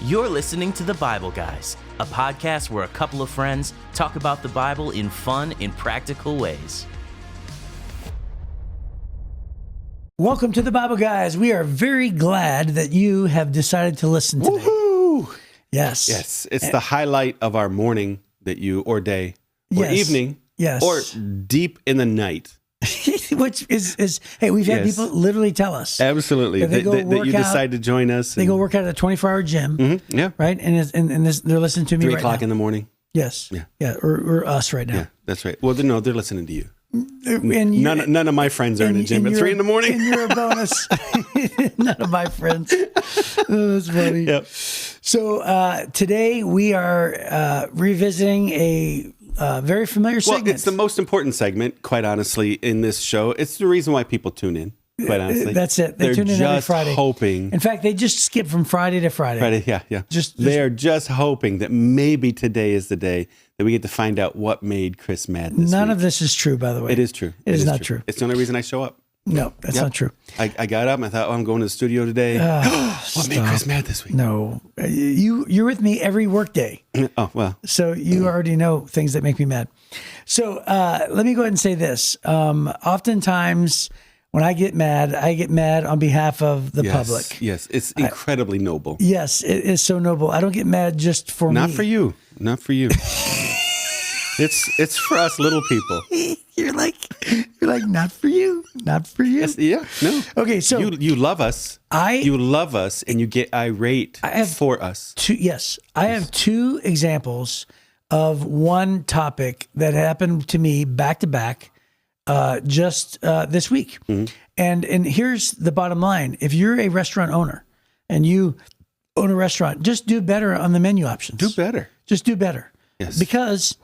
You're listening to The Bible Guys, a podcast where a couple of friends talk about the Bible in fun and practical ways. Welcome to The Bible Guys. We are very glad that you have decided to listen today. Woohoo! Yes. Yes, it's the highlight of our morning that you, or day, or evening, or deep in the night. Which is hey, we've had people literally tell us. Absolutely. That you decide to join us. They go work out at a 24-hour gym. Mm-hmm. Yeah. Right? And they're listening to me 3 right o'clock now. in the morning. Yes. Yeah. Or us right now. Yeah, that's right. Well, no, they're listening to you. And none of my friends are in the gym at 3 in the morning. And you're a bonus. None of my friends. Oh, that's funny. Yep. So today we are revisiting a very familiar segment. Well, it's the most important segment, quite honestly, in this show. It's the reason why people tune in, quite honestly. That's it. They tune in every Friday. Hoping. In fact, they just skip from Friday to Friday. Yeah. They're just hoping that maybe today is the day that we get to find out what made Chris mad this None week. of this is true, by the way. It is true. It is not true. It's the only reason I show up. No, that's not true. I got up and I thought, I'm going to the studio today. What made Chris mad this week? No. You're with me every work day. Oh, well. So you already know things that make me mad. So let me go ahead and say this. Oftentimes when I get mad on behalf of the public. Yes, it's incredibly noble. Yes, it is so noble. I don't get mad just for me. Not for you. It's for us little people. You're like, not for you. Yeah, no. Okay, so you love us. You love us, and you get irate for us. I have two examples of one topic that happened to me back to back, just this week. Mm-hmm. And here's the bottom line: if you're a restaurant owner and you own a restaurant, just do better on the menu options. Do better. Just do better. Yes. Because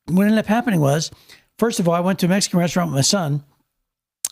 what ended up happening was, first of all, I went to a Mexican restaurant with my son,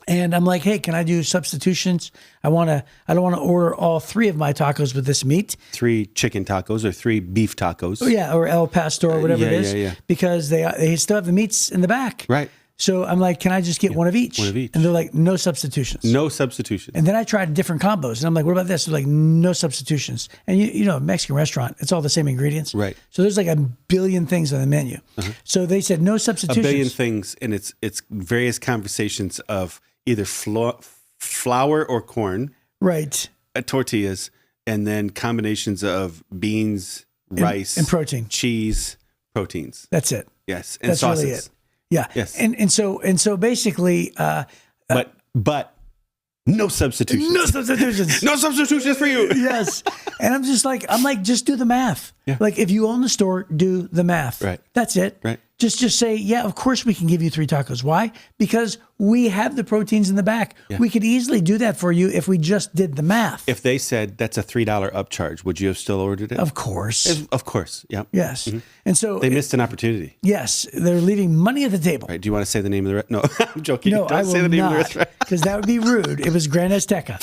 and I'm like, hey, can I do substitutions? I don't want to order all 3 of my tacos with this meat. 3 chicken tacos or 3 beef tacos. Oh, yeah, or El Pastor or whatever it is. Yeah. Because they still have the meats in the back. Right. So I'm like, can I just get one of each? One of each. And they're like, no substitutions. No substitutions. And then I tried different combos. And I'm like, what about this? They're like, no substitutions. And you know, Mexican restaurant, it's all the same ingredients. Right. So there's like a billion things on the menu. Uh-huh. So they said no substitutions. A billion things. And it's various conversations of either flour or corn. Right. Tortillas. And then combinations of beans, rice. And protein. Cheese, proteins. That's it. Yes. And that's sauces. Really it. Yeah. Yes. And so basically, but no substitutions. No substitutions. No substitutions for you. Yes. And I'm like, just do the math. Yeah. Like if you own the store, do the math. Right. That's it. Right. Just say, yeah, of course we can give you 3 tacos. Why? Because we have the proteins in the back. Yeah. We could easily do that for you if we just did the math. If they said that's a $3 upcharge, would you have still ordered it? Of course. Of course. Yeah. Yes. Mm-hmm. And so they missed an opportunity. Yes. They're leaving money at the table. Right. Do you want to say the name of the restaurant? No, I'm joking. No, Don't say the name of the restaurant. Because that would be rude. It was Gran Azteca.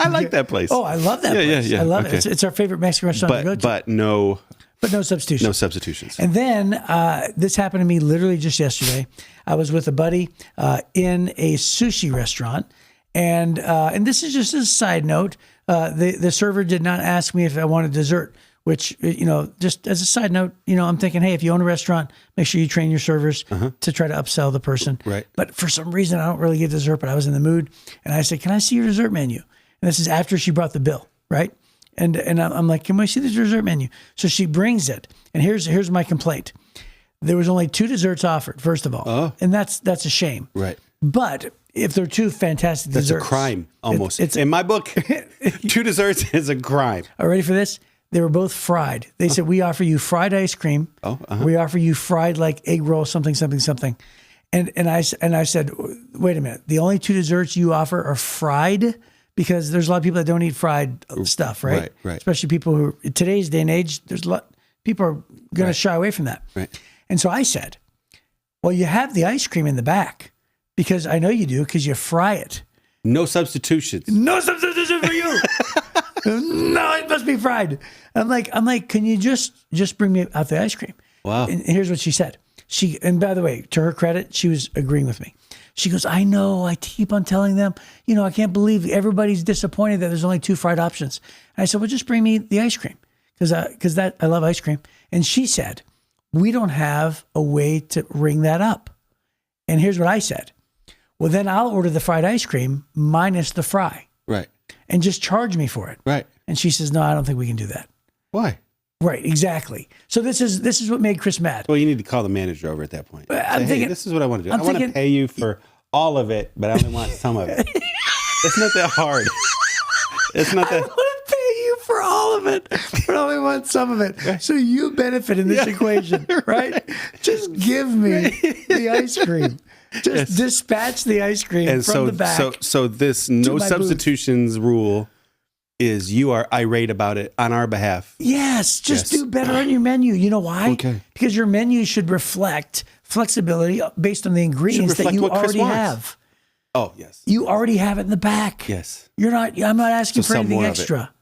I like that place. Oh, I love that place. Yeah. I love it. It's our favorite Mexican restaurant to go to. But no substitutions. No substitutions. And then this happened to me literally just yesterday. I was with a buddy in a sushi restaurant. And this is just a side note. The server did not ask me if I wanted dessert, which, just as a side note, I'm thinking, hey, if you own a restaurant, make sure you train your servers to try to upsell the person. Right. But for some reason, I don't really get dessert, but I was in the mood. And I said, can I see your dessert menu? And this is after she brought the bill, right? And I'm like, can we see the dessert menu? So she brings it. And here's my complaint. There was only 2 desserts offered, first of all. Oh. And that's a shame. Right. But if they're 2 fantastic desserts. That's a crime, almost. It's in my book, 2 desserts is a crime. Are you ready for this? They were both fried. They said, we offer you fried ice cream. Oh, we offer you fried like egg roll, something. And I said, wait a minute. The only 2 desserts you offer are fried? Because there's a lot of people that don't eat fried stuff, right? Right. Especially people who, in today's day and age, there's a lot, people are going to shy away from that. Right. And so I said, well, you have the ice cream in the back because I know you do because you fry it. No substitutions. No substitution for you. No, it must be fried. I'm like, can you just bring me out the ice cream? Wow. And here's what she said. And by the way, to her credit, she was agreeing with me. She goes, I know. I keep on telling them, I can't believe everybody's disappointed that there's only 2 fried options. And I said, well, just bring me the ice cream because I love ice cream. And she said, we don't have a way to ring that up. And here's what I said. Well, then I'll order the fried ice cream minus the fry. Right. And just charge me for it. Right. And she says, no, I don't think we can do that. Why? Right, exactly. So this is what made Chris mad. Well, you need to call the manager over at that point. I'm thinking, hey, this is what I want to do. I want to pay you for all of it, but I only want some of it. It's not that hard. It's not that. I want to pay you for all of it, but I only want some of it. So you benefit in this equation, right? Just give me the ice cream. Just dispatch the ice cream from the back. So this no substitutions rule is you are irate about it on our behalf. Yes, just do better on your menu. You know why? Okay. Because your menu should reflect flexibility based on the ingredients that you already have. Oh, yes. You already have it in the back. Yes. I'm not asking for anything extra.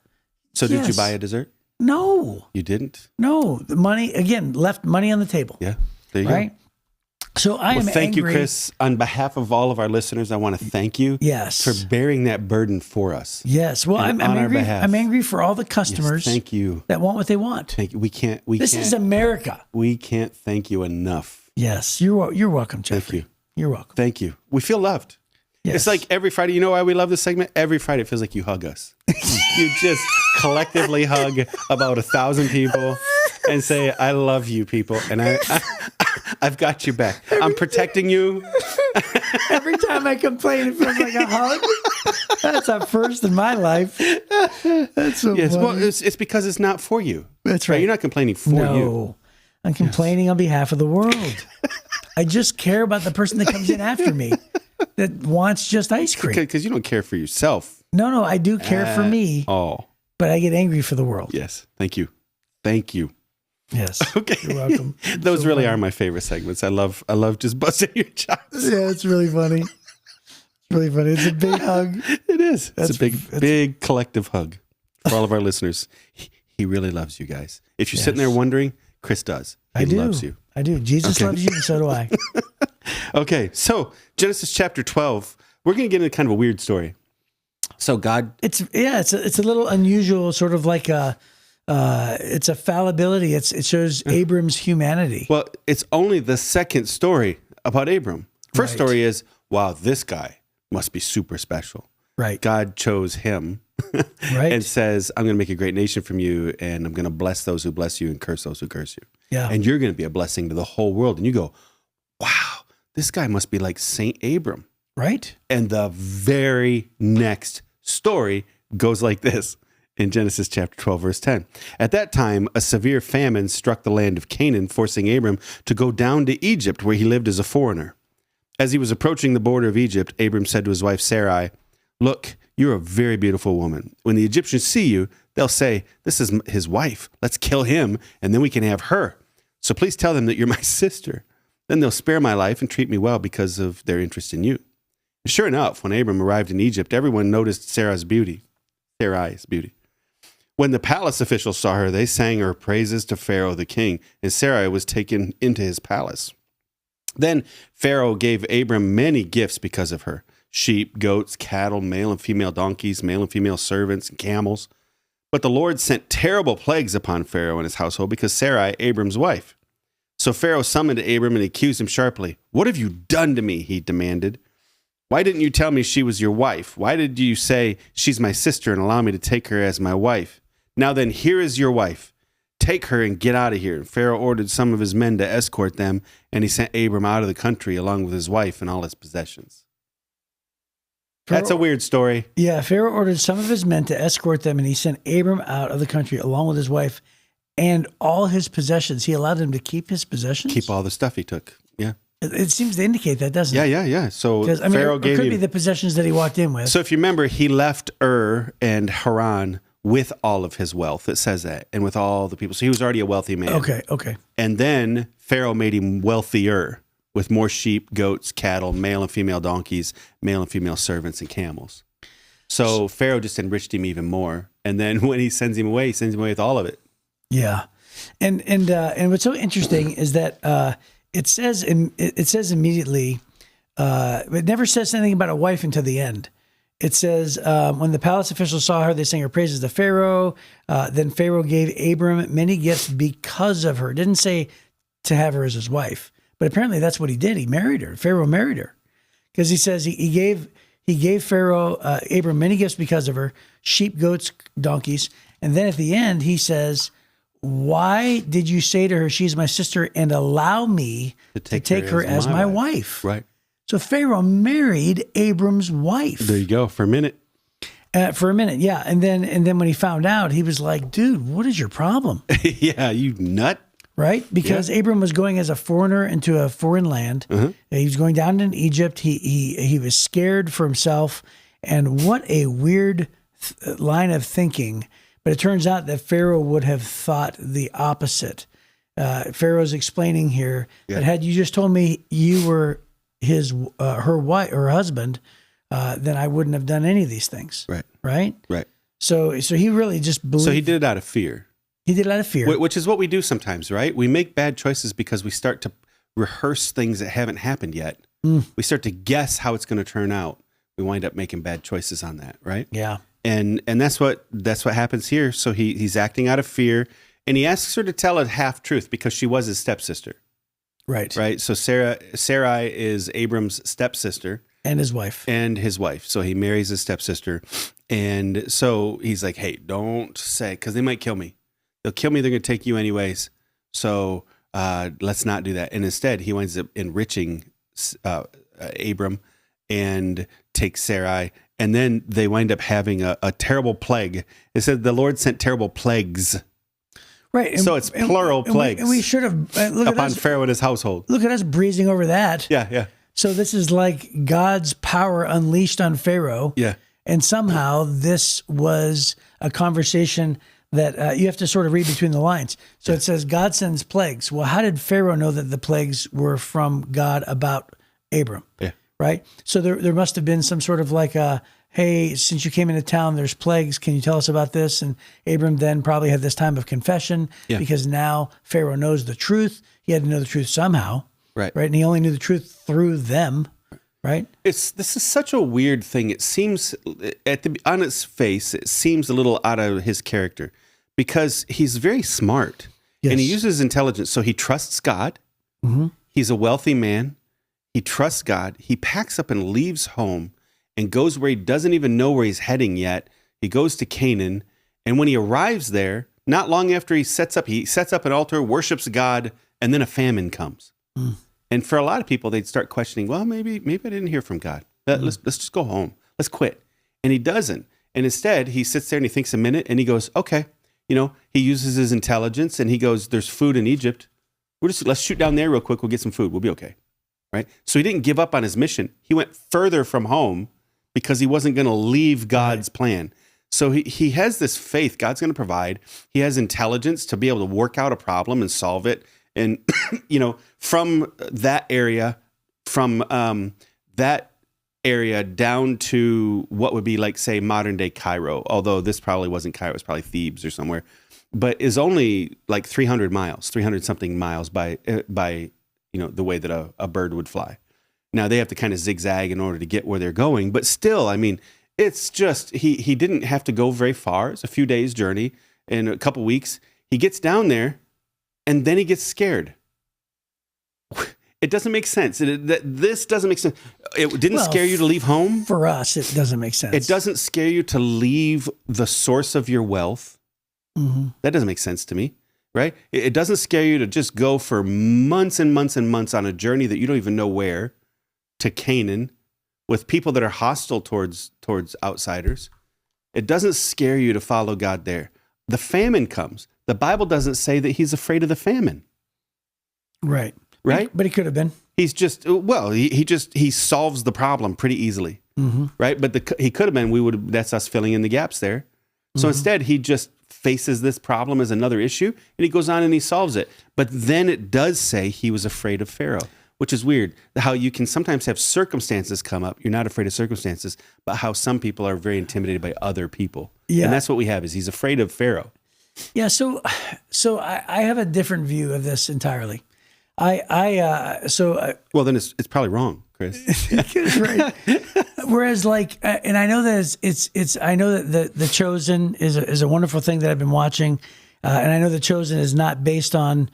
So did you buy a dessert? No. You didn't? No. The money, again, left money on the table. Yeah. There you go. So I am thank angry. you, Chris. On behalf of all of our listeners, I want to thank you for bearing that burden for us. Yes. Well, I'm angry. I'm angry for all the customers thank you. that want what they want. Thank you. This is America. We can't thank you enough. Yes. You're welcome, Jeffrey. Thank you. You're welcome. Thank you. We feel loved. Yes. It's like every Friday. You know why we love this segment? Every Friday it feels like you hug us. You just collectively hug about 1,000 people and say, I love you, people. And I've got your back. I'm protecting you. Every time I complain, it feels like a hug. That's a first in my life. That's so funny. Well, it's because it's not for you. That's right. You're not complaining for you. No, I'm complaining on behalf of the world. I just care about the person that comes in after me that wants just ice cream. Because you don't care for yourself. No, I do care for me. Oh. But I get angry for the world. Yes. Thank you. Thank you. Yes. Okay. You're welcome. Those really are my favorite segments. I love just busting your chops. Yeah, it's really funny. It's really funny. It's a big hug. It is. It's a big collective hug for all of our listeners. He really loves you guys. If you're sitting there wondering, Chris does. He loves you. I do. Jesus loves you, and so do I. Okay, so Genesis chapter 12. We're going to get into kind of a weird story. So God, it's a little unusual, sort of like it's a fallibility. It shows Abram's humanity. Well, it's only the second story about Abram. First story is, wow, this guy must be super special. Right. God chose him and says, I'm going to make a great nation from you, and I'm going to bless those who bless you and curse those who curse you. Yeah. And you're going to be a blessing to the whole world. And you go, wow, this guy must be like Saint Abram. Right. And the very next story goes like this in Genesis chapter 12, verse 10. At that time, a severe famine struck the land of Canaan, forcing Abram to go down to Egypt, where he lived as a foreigner. As he was approaching the border of Egypt, Abram said to his wife Sarai, look, you're a very beautiful woman. When the Egyptians see you, they'll say, this is his wife. Let's kill him, and then we can have her. So please tell them that you're my sister. Then they'll spare my life and treat me well because of their interest in you. And sure enough, when Abram arrived in Egypt, everyone noticed Sarai's beauty. When the palace officials saw her, they sang her praises to Pharaoh the king, and Sarai was taken into his palace. Then Pharaoh gave Abram many gifts because of her: sheep, goats, cattle, male and female donkeys, male and female servants, and camels. But the Lord sent terrible plagues upon Pharaoh and his household because Sarai, Abram's wife. So Pharaoh summoned Abram and accused him sharply. What have you done to me? He demanded. Why didn't you tell me she was your wife? Why did you say she's my sister and allow me to take her as my wife? Now then, here is your wife. Take her and get out of here. And Pharaoh ordered some of his men to escort them, and he sent Abram out of the country along with his wife and all his possessions. That's a weird story. Yeah, Pharaoh ordered some of his men to escort them, and he sent Abram out of the country along with his wife and all his possessions. He allowed him to keep his possessions? Keep all the stuff he took, yeah. It seems to indicate that, doesn't it? Yeah. So Pharaoh gave it could be the possessions that he walked in with. So if you remember, he left Ur and Haran with all of his wealth. It says that, and with all the people. So he was already a wealthy man. Okay. And then Pharaoh made him wealthier with more sheep, goats, cattle, male and female donkeys, male and female servants, and camels. So Pharaoh just enriched him even more. And then when he sends him away with all of it. Yeah. And what's so interesting is that it says immediately it never says anything about a wife until the end. It says, when the palace officials saw her, they sang her praises to Pharaoh. Then Pharaoh gave Abram many gifts because of her. It didn't say to have her as his wife, but apparently that's what he did. He married her. Pharaoh married her because he says he gave Pharaoh, Abram, many gifts because of her, sheep, goats, donkeys. And then at the end, he says, why did you say to her, she's my sister, and allow me to take her as my wife? Right. So Pharaoh married Abram's wife. There you go. For a minute. Yeah. And then when he found out, he was like, dude, what is your problem? Yeah, you nut. Right? Because Abram was going as a foreigner into a foreign land. He was going down in Egypt. He was scared for himself. And what a weird line of thinking. But it turns out that Pharaoh would have thought the opposite. Pharaoh's explaining here that had you just told me you were her wife or husband, then I wouldn't have done any of these things. Right. So he really just believed. So he did it out of fear. He did it out of fear, which is what we do sometimes, right? We make bad choices because we start to rehearse things that haven't happened yet. We start to guess how it's going to turn out. We wind up making bad choices on that, right? Yeah. And that's what happens here. So he's acting out of fear, and he asks her to tell a half truth because she was his stepsister. Right. So Sarai is Abram's stepsister. And his wife. So he marries his stepsister. And so he's like, hey, don't say, because they might kill me. They'll kill me. They're going to take you anyways. So let's not do that. And instead, he winds up enriching Abram and takes Sarai. And then they wind up having a terrible plague. It said the Lord sent terrible plagues. Right. So it's plural plagues. And we should have look upon at us, Pharaoh and his household. Look at us breezing over that. Yeah. So this is like God's power unleashed on Pharaoh. Yeah. And somehow this was a conversation that you have to sort of read between the lines. So it says God sends plagues. Well, how did Pharaoh know that the plagues were from God about Abram? Yeah. Right. So there must have been some sort of like hey, since you came into town, there's plagues. Can you tell us about this? And Abram then probably had this time of confession because now Pharaoh knows the truth. He had to know the truth somehow. Right. And he only knew the truth through them. Right. This is such a weird thing. It seems on its face, it seems a little out of his character because he's very smart and he uses intelligence. So he trusts God. Mm-hmm. He's a wealthy man. He trusts God. He packs up and leaves home and goes where he doesn't even know where he's heading yet. He goes to Canaan. And when he arrives there, not long after he sets up an altar, worships God, and then a famine comes. And for a lot of people, they'd start questioning, well, maybe I didn't hear from God. Let's just go home. Let's quit. And he doesn't. And instead, he sits there and he thinks a minute and he goes, okay. He uses his intelligence and he goes, there's food in Egypt. Let's shoot down there real quick. We'll get some food. We'll be okay. Right? So he didn't give up on his mission. He went further from home because he wasn't going to leave God's plan. So he has this faith God's going to provide. He has intelligence to be able to work out a problem and solve it. And, from that area down to what would be like, say, modern day Cairo, although this probably wasn't Cairo, it's probably Thebes or somewhere, but is only like 300 something miles by the way that a bird would fly. Now they have to kind of zigzag in order to get where they're going, but still, I mean, it's just, he didn't have to go very far. It's a few days journey in a couple weeks. He gets down there and then he gets scared. It doesn't make sense. This doesn't make sense. It didn't scare you to leave home? For us, it doesn't make sense. It doesn't scare you to leave the source of your wealth? Mm-hmm. That doesn't make sense to me, right? It doesn't scare you to just go for months and months and months on a journey that you don't even know where, to Canaan, with people that are hostile towards outsiders. It doesn't scare you to follow God there. The famine comes. The Bible doesn't say that he's afraid of the famine. Right. But he could have been. He's just, he solves the problem pretty easily. Mm-hmm. Right. But he could have been, that's us filling in the gaps there. So instead he just faces this problem as another issue and he goes on and he solves it. But then it does say he was afraid of Pharaoh, which is weird. How you can sometimes have circumstances come up. You're not afraid of circumstances, but how some people are very intimidated by other people. Yeah. And that's what we have is he's afraid of Pharaoh. Yeah. So I have a different view of this entirely. Well, then it's probably wrong. Chris. Right. Whereas, like, and I know that I know that the Chosen is a wonderful thing that I've been watching, and I know the Chosen is not based on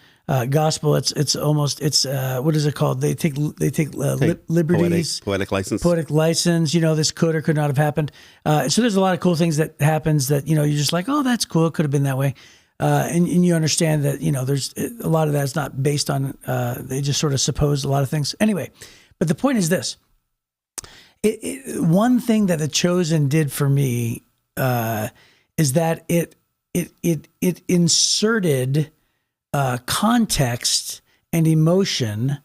gospel. It's almost what is it called? They take liberties, poetic license. Poetic license. This could or could not have happened. So there's a lot of cool things that happens that you're just like, oh, that's cool. It could have been that way. And you understand that, there's a lot of that's not based on, they just sort of suppose a lot of things. Anyway, but the point is this. One thing that The Chosen did for me is that it inserted context and emotion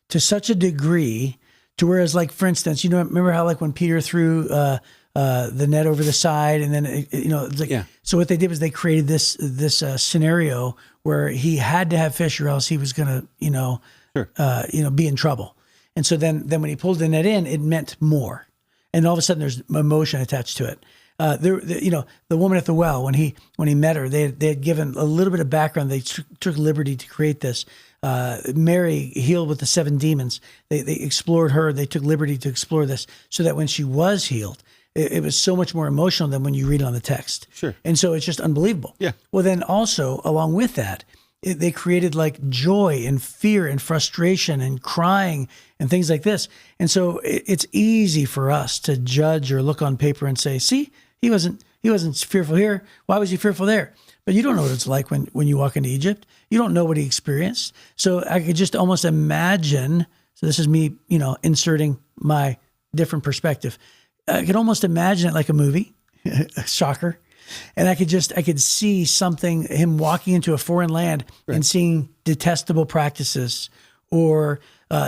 to such a degree to whereas, like, for instance, remember how, like, when Peter threw the net over the side, and then it's like, yeah. So what they did was they created this scenario where he had to have fish, or else he was gonna Sure. Be in trouble. And so then when he pulled the net in, it meant more, and all of a sudden there's emotion attached to it. The woman at the well, when he met her, they had given a little bit of background. They took liberty to create this. Mary healed with the 7 demons. They explored her. They took liberty to explore this, so that when she was healed, it was so much more emotional than when you read it on the text. Sure. And so it's just unbelievable. Yeah. Well, then also along with that, they created like joy and fear and frustration and crying and things like this. And so it's easy for us to judge or look on paper and say, see, he wasn't fearful here. Why was he fearful there? But you don't know what it's like when you walk into Egypt. You don't know what he experienced. So I could just almost imagine, so this is me, inserting my different perspective. I could almost imagine it like a movie, shocker. And I could see him walking into a foreign land, right, and seeing detestable practices, or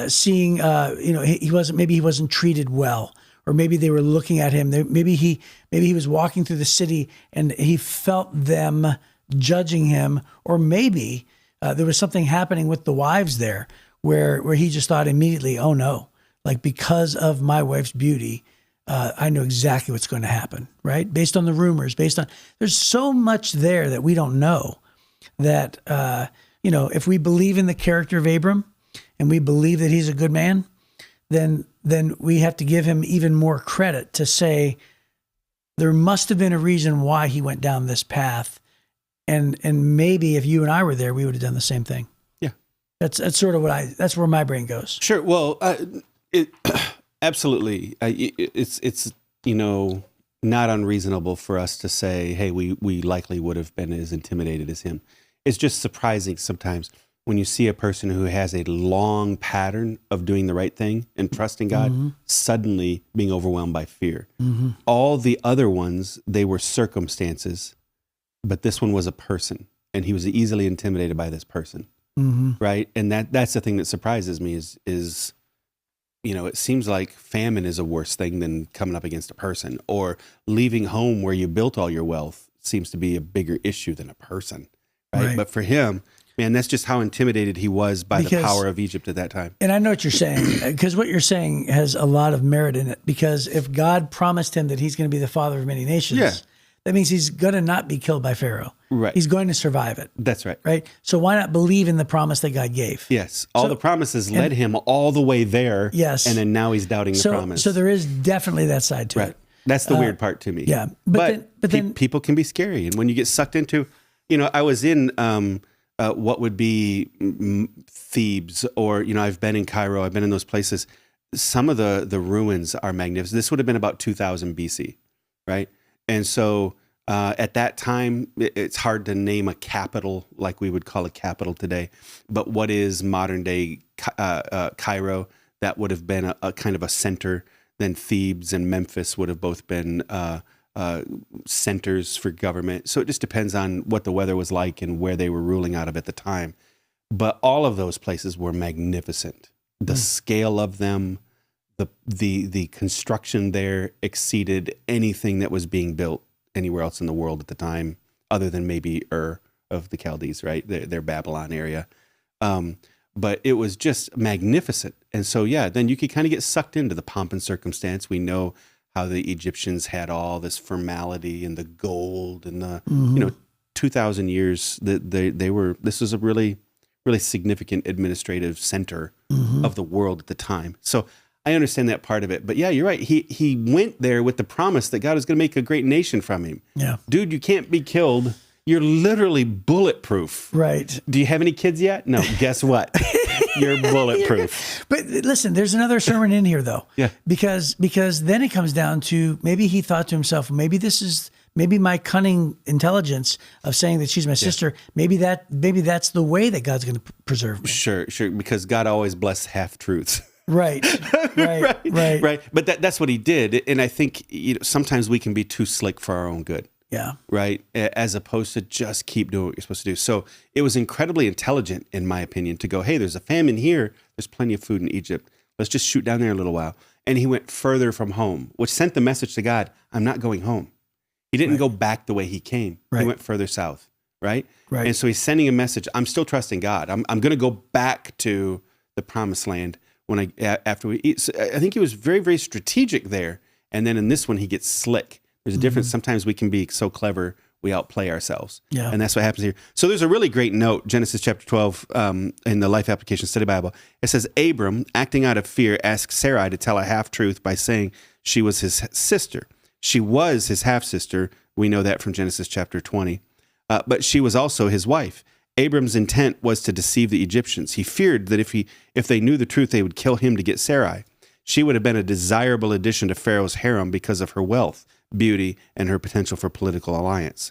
seeing, he wasn't treated well, or maybe they were looking at him. Maybe he was walking through the city and he felt them judging him, or maybe there was something happening with the wives there where he just thought immediately, oh no, like, because of my wife's beauty, I know exactly what's going to happen, right? Based on the rumors, there's so much there that we don't know, that, if we believe in the character of Abram and we believe that he's a good man, then we have to give him even more credit to say there must have been a reason why he went down this path. And maybe if you and I were there, we would have done the same thing. Yeah. That's sort of that's where my brain goes. Sure. Well, absolutely. It's not unreasonable for us to say, hey, we likely would have been as intimidated as him. It's just surprising sometimes when you see a person who has a long pattern of doing the right thing and trusting God, mm-hmm, suddenly being overwhelmed by fear. Mm-hmm. All the other ones, they were circumstances, but this one was a person, and he was easily intimidated by this person, mm-hmm, right? And that's the thing that surprises me is it seems like famine is a worse thing than coming up against a person, or leaving home where you built all your wealth seems to be a bigger issue than a person, right? But for him, man, that's just how intimidated he was by the power of Egypt at that time. And I know what you're saying, because what you're saying has a lot of merit in it, because if God promised him that he's going to be the father of many nations, yeah, that means he's going to not be killed by Pharaoh. Right. He's going to survive it. That's right. Right? So why not believe in the promise that God gave? Yes. All the promises led him all the way there. Yes. And then now he's doubting the promise. So there is definitely that side to it. That's the weird part to me. Yeah. But then people can be scary. And when you get sucked into, I was in what would be Thebes, or, I've been in Cairo. I've been in those places. Some of the ruins are magnificent. This would have been about 2000 BC, right? And so at that time, it's hard to name a capital like we would call a capital today. But what is modern day Cairo? That would have been a kind of a center. Then Thebes and Memphis would have both been centers for government. So it just depends on what the weather was like and where they were ruling out of at the time. But all of those places were magnificent. The scale of them, the construction there exceeded anything that was being built anywhere else in the world at the time, other than maybe Ur of the Chaldees, right? Their Babylon area. But it was just magnificent. And so, yeah, then you could kind of get sucked into the pomp and circumstance. We know how the Egyptians had all this formality and the gold and the, 2,000 years that this was a really, really significant administrative center of the world at the time. So I understand that part of it. But yeah, you're right. He went there with the promise that God was going to make a great nation from him. Yeah. Dude, you can't be killed. You're literally bulletproof. Right. Do you have any kids yet? No. Guess what? You're bulletproof. But listen, there's another sermon in here though. Yeah. Because then it comes down to maybe he thought to himself, maybe my cunning intelligence of saying that she's my sister, maybe that's the way that God's going to preserve me. Sure. Because God always blesses half truths. Right. But that's what he did. And I think sometimes we can be too slick for our own good. Yeah. Right. As opposed to just keep doing what you're supposed to do. So it was incredibly intelligent, in my opinion, to go, hey, there's a famine here. There's plenty of food in Egypt. Let's just shoot down there a little while. And he went further from home, which sent the message to God, I'm not going home. He didn't go back the way he came. He went further south. Right. And so he's sending a message. I'm still trusting God. I'm going to go back to the promised land after we eat. So I think he was very, very strategic there. And then in this one, he gets slick. There's a difference. Sometimes we can be so clever, we outplay ourselves. Yeah. And that's what happens here. So there's a really great note, Genesis chapter 12, in the Life Application Study Bible. It says, Abram, acting out of fear, asked Sarai to tell a half-truth by saying she was his sister. She was his half-sister. We know that from Genesis chapter 20. But she was also his wife. Abram's intent was to deceive the Egyptians. He feared that if they knew the truth, they would kill him to get Sarai. She would have been a desirable addition to Pharaoh's harem because of her wealth, beauty, and her potential for political alliance.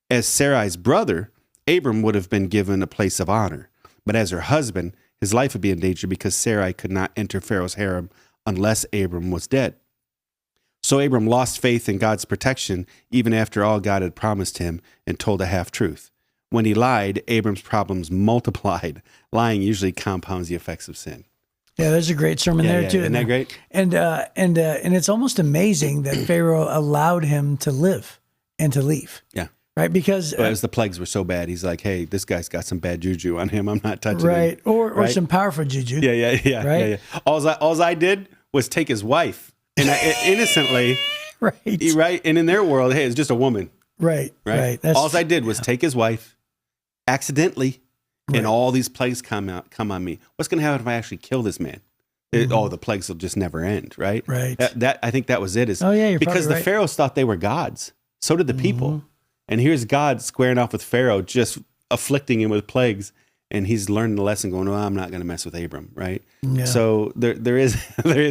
As Sarai's brother, Abram would have been given a place of honor. But as her husband, his life would be in danger because Sarai could not enter Pharaoh's harem unless Abram was dead. So Abram lost faith in God's protection even after all God had promised him and told a half-truth. When he lied, Abram's problems multiplied. Lying usually compounds the effects of sin. Yeah, there's a great sermon there too. Isn't that great? And it's almost amazing that Pharaoh allowed him to live and to leave. Yeah. Right? Because as the plagues were so bad, he's like, hey, this guy's got some bad juju on him. I'm not touching him. Right. Or some powerful juju. Yeah. Right? Yeah. All I did was take his wife. And innocently. Right. And in their world, hey, it's just a woman. Right. All I did was take his wife accidentally. And all these plagues come on me. What's going to happen if I actually kill this man? The plagues will just never end, right? Right. That I think that was it. You're because the right. pharaohs thought they were gods. So did the people. And here's God squaring off with Pharaoh, just afflicting him with plagues. And he's learning the lesson, going, I'm not going to mess with Abram, right? Yeah. So there is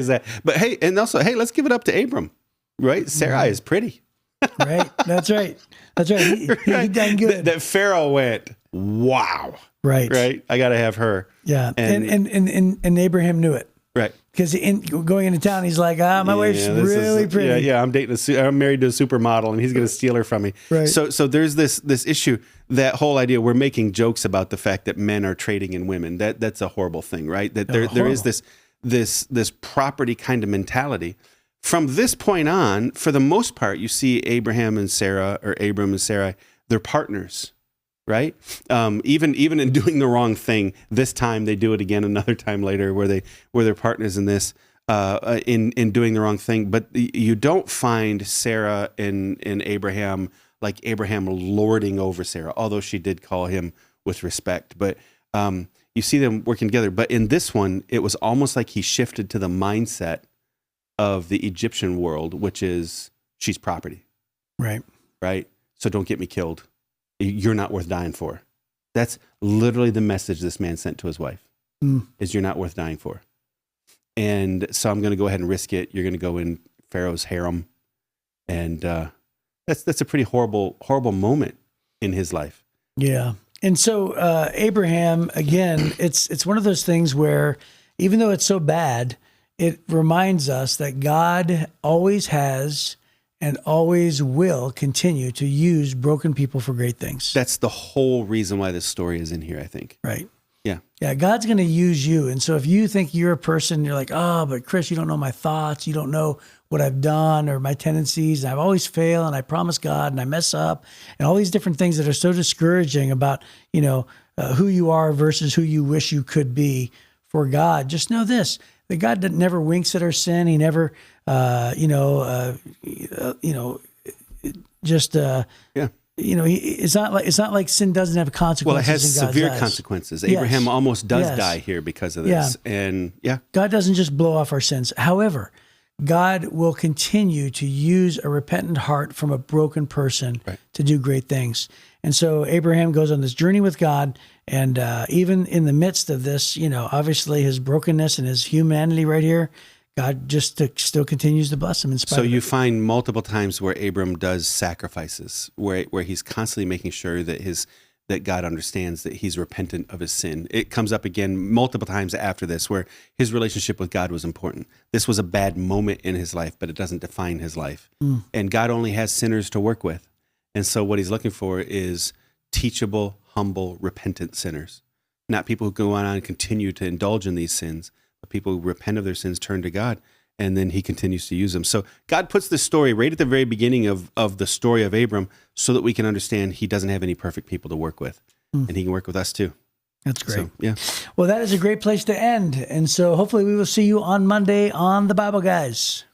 that. But hey, and also, hey, let's give it up to Abram, right? Sarai is pretty. Right. That's right. He done good. That Pharaoh went, wow. Right. I got to have her. Yeah. And Abraham knew it. Right. Because going into town, he's like, my wife's really pretty. Yeah. I'm married to a supermodel, and he's going to steal her from me. Right. So there's this issue, that whole idea. We're making jokes about the fact that men are trading in women. That's a horrible thing, right? That there is this property kind of mentality. From this point on, for the most part, you see Abram and Sarai, they're partners. Right. Even in doing the wrong thing, this time they do it again another time later, where they're partners in this, in doing the wrong thing. But you don't find Sarah and Abraham, like Abraham lording over Sarah, although she did call him with respect. But you see them working together. But in this one, it was almost like he shifted to the mindset of the Egyptian world, which is she's property. Right. So don't get me killed. You're not worth dying for. That's literally the message this man sent to his wife, is you're not worth dying for. And so I'm going to go ahead and risk it. You're going to go in Pharaoh's harem. And that's a pretty horrible moment in his life. Yeah. And so Abraham, again, it's one of those things where even though it's so bad, it reminds us that God always has and always will continue to use broken people for great things. That's the whole reason why this story is in here, I think. Right. Yeah, God's going to use you. And so if you think you're a person, you're like, but Chris, you don't know my thoughts. You don't know what I've done or my tendencies. And I've always failed, and I promise God, and I mess up, and all these different things that are so discouraging about, who you are versus who you wish you could be for God. Just know this, that God never winks at our sin. He never, it's not like sin doesn't have consequences. Well, it has in God's severe eyes. consequences. Yes. Abraham almost does Yes. die here because of this. And God doesn't just blow off our sins. However, God will continue to use a repentant heart from a broken person to do great things. And so Abraham goes on this journey with God. And even in the midst of this, obviously his brokenness and his humanity right here, God just still continues to bless him in spite so of you it. find multiple times where Abram does sacrifices, where he's constantly making sure that God understands that he's repentant of his sin. It comes up again multiple times after this, where his relationship with God was important. This was a bad moment in his life, but it doesn't define his life. And God only has sinners to work with. And so what he's looking for is teachable, humble, repentant sinners, not people who go on and continue to indulge in these sins, but people who repent of their sins, turn to God, and then he continues to use them. So God puts this story right at the very beginning of the story of Abram so that we can understand he doesn't have any perfect people to work with, and he can work with us too. That's great. So, yeah. Well, that is a great place to end. And so hopefully we will see you on Monday on the Bible Guys.